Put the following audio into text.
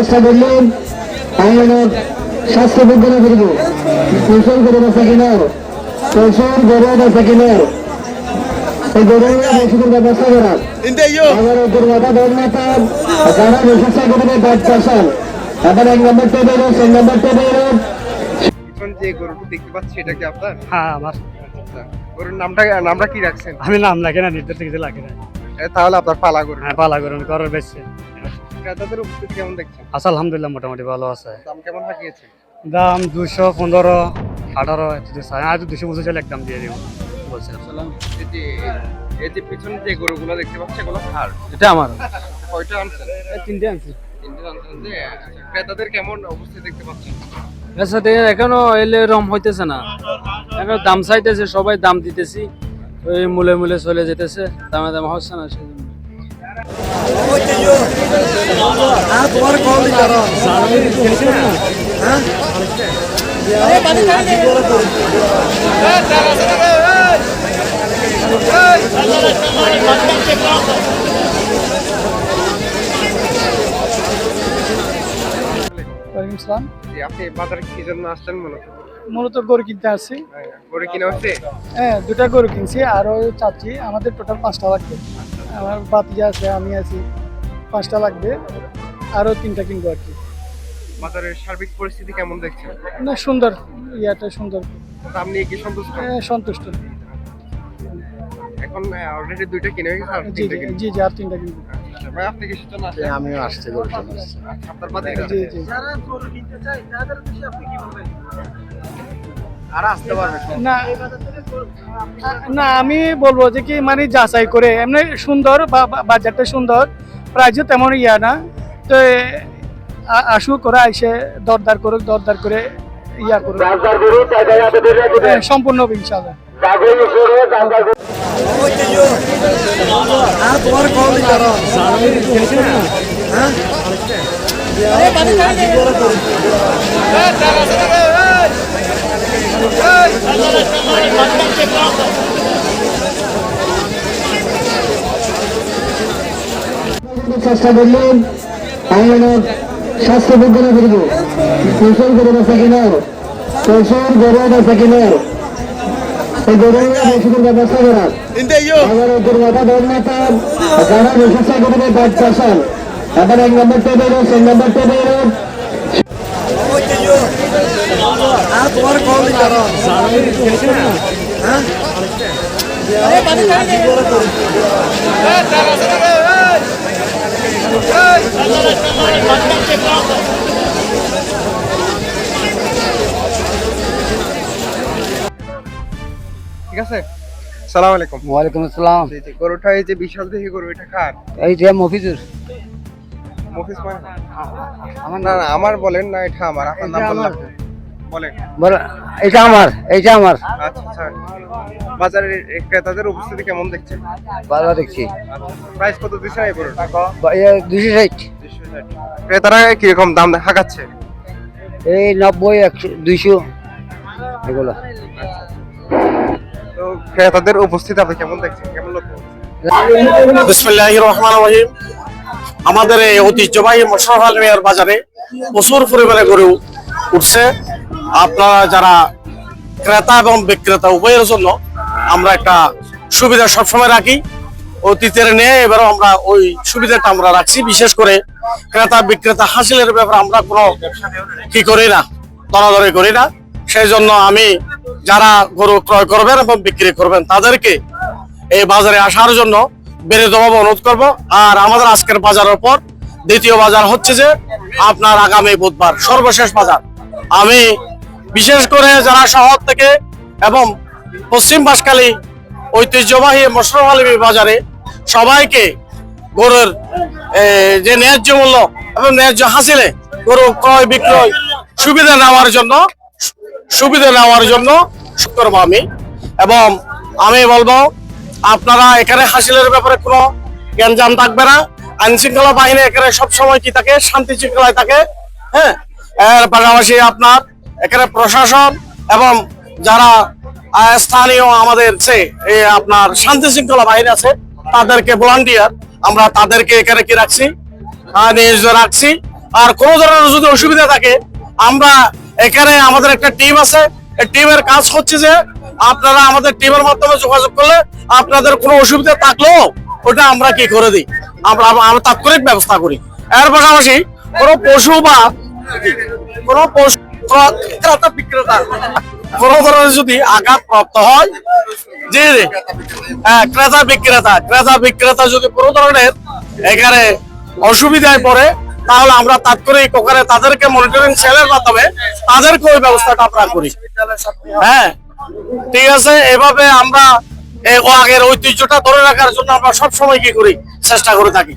চেষ্টা করলেন আইনের স্বাস্থ্য বিজ্ঞানে ফিরব কৌশল করে বাঁচা কিনার কৌশল গড়ে বাঁচা কিনার এই গড়ে ওষুধের ব্যবস্থা করার মাথা দল মাথা যারা ওষুধ সাইকেলের গাছ চাষান আবার 1 নম্বর টেবিল 3 নম্বর টেবিল যে গরুটা দেখতে পাচ্ছি এটা কি আপনার? হ্যাঁ আমার। গরুর নামটা কি রাখছেন? আমি নাম লাগে না, নির্দিষ্ট কিছু লাগে না। তাহলে আপনার পালা গরু। হ্যাঁ পালা করুন করার বেশি। ক্রেতাদের উপস্থিতি কেমন দেখছেন? আচ্ছা আলহামদুলিল্লাহ মোটামুটি ভালো আছে। দাম কেমন হাঁকিয়েছে? দাম 215, 18 এত চাই, আর 225 চলে একদম দিয়ে দিব বলছিলাম। এই যে পিছনে যে গরুগুলো দেখতে পাচ্ছি এগুলো কার? এটা আমার। কয়টা আনছেন? 3টে আনছি। তিনটে আনছেন। যে ক্রেতাদের কেমন অবস্থা দেখতে পাচ্ছেন? এর সাথে এখনো এলে রম হইতেছে না, এখন দাম চাইতেছে, সবাই দাম দিতেছি, ওই মূলে মূলে চলে যেতেছে, দামে দামে হচ্ছে না সেজন্য। আপনি বাজারে কি জন্য আসছেন মূলত গরু কিনতে আসছি। গরু কিনে হচ্ছে? হ্যাঁ 2টা গরু কিনছি, আরো চাচ্ছি। আমাদের টোটাল 5টা লাগবে। আমার বাতিজা আছে, আমি আছি, 5টা লাগবে, আরো 3টা কিনবো আর কি। বাজারের সার্বিক পরিস্থিতি কেমন দেখছেন? না সুন্দর, ইয়াটা সুন্দর। দাম নিয়ে কি সন্তুষ্ট? সন্তুষ্ট। এখন অলরেডি 2টা কিনে হয়েছে আর জি 3টা কিনবে। জি জি, আর 3টা কিনবো। ভাই আপনি কিসের জন্য আসছেন? আমিও আসছি গরুর জন্য আসছি। আপনার বাদে জি জি। আর আসতে পারবে? না না, আমি বলবো যে কি মানে যাচাই করে, এমনি সুন্দর, বাজারটা সুন্দর, প্রাইসও তেমন ইয়া না, তো আসুক ওরা এসে দরদার করুক, দরদার করে ইয়া করুক, সম্পূর্ণ হবে ইনশাআল্লাহ। চেষ্টা করলেন আইনের স্বাস্থ্য বিজ্ঞানে ফিরব কৌশল করে বাঁচা কিনার কৌশল গড়ে বাঁচা কিনার এই গড়ে ওষুধের ব্যবস্থা করার মাথা দল মাথা যারা ওষুধ সাইকেলের গাছ চাষান আবার 1 নম্বর টেবিল 3 নম্বর টেবিল ঠিক আছে। আসসালামু আলাইকুম। ওয়ালাইকুম আসসালাম। গরুটা এই যে বিশাল দেখি গরু, এটা কার? এই যে মফিজুর। মফিজ ভাই? আমার না আমার বলেন না, এটা আমার। আপনার নাম বললাম বলেন। এটা আমার, এইটা আমার। আচ্ছা আচ্ছা। বাজারের ক্রেতাদের উপস্থিতি কেমন দেখছেন? ভালো দেখছি। প্রাইস কত দিচ্ছেন এই গরুর? 260। ক্রেতারা কিরকম দাম হাঁকাচ্ছে? এই 90, 100, 200 এগুলো। তো ক্রেতাদের উপস্থিতি আপনি কেমন দেখছেন, কেমন লক্ষ্য? বিসমিল্লাহির রহমানির রহিম। আমাদের এই ঐতিহ্যবাহী মোশাররফ আলী মিয়ার বাজারে প্রচুর পরিমাণে গরু উঠছে। আপনারা যারা ক্রেতা এবং বিক্রেতা উভয়ের জন্য আমরা একটা সুবিধা সবসময় রাখি, অতীতের নিয়ে এবারও আমরা ওই সুবিধাটা আমরা রাখছি। বিশেষ করে ক্রেতা বিক্রেতা হাসিলের ব্যাপারে আমরা কোনো কি করি না, দরাদরি করি না। সেই জন্য আমি যারা গরু ক্রয় করবেন এবং বিক্রি করবেন তাদেরকে এই বাজারে আসার জন্য বিনীতভাবে অনুরোধ করব। আর আমাদের আজকের বাজারের পর দ্বিতীয় বাজার হচ্ছে যে আপনার আগামী বুধবার সর্বশেষ বাজার। আমি বিশেষ করে যারা শহর থেকে এবং পশ্চিম বাঁশখালী ঐতিহ্যবাহী মোশাররফ আলী বাজারে সবাইকে গরুর যে ন্যায্য মূল্য এবং ন্যায্য হাসিলে গরু ক্রয় বিক্রয় সুবিধা নেওয়ার জন্য করবো আমি। এবং আমি বলবো আপনারা এখানে হাসিলের ব্যাপারে কোনো জ্ঞানজাম থাকবে না। আইন শৃঙ্খলা বাহিনী এখানে সবসময় কি থাকে, শান্তি শৃঙ্খলায় থাকে। হ্যাঁ, এর পাশাপাশি আপনার এখানে প্রশাসন এবং যারা স্থানীয় আমাদের আপনার শান্তি শৃঙ্খলা বাহিনী আছে তাদেরকে ভলান্টিয়ার আমরা তাদেরকে এখানে কি রাখছি, নিয়োজিত রাখছি। আর কোনো ধরনের যদি অসুবিধা থাকে আমরা এখানে আমাদের একটা টিম আছে, এই টিমের কাজ হচ্ছে যে আপনারা আমাদের টিমের মাধ্যমে যোগাযোগ করলে আপনাদের কোনো অসুবিধা থাকলেও ওটা আমরা কি করে দিই, আমরা তাৎক্ষণিক ব্যবস্থা করি। এর পাশাপাশি কোনো পশু বা কোনো পশু ক্রেতা বিক্রেতা কোনো ধরনের যদি আঘাত প্রাপ্ত হয়, জি জি হ্যাঁ, ক্রেতা বিক্রেতা যদি কোনো ধরনের এখানে অসুবিধায় পড়ে তাহলে আমরা তাৎক্ষণিক ওখানে তাদেরকে মনিটরিং সেলের মাধ্যমে তাদেরকে ওই ব্যবস্থাটা আমরা করি। হ্যাঁ ঠিক আছে, এভাবে আমরা আগের ঐতিহ্যটা ধরে রাখার জন্য আমরা সবসময় কি করি, চেষ্টা করে থাকি।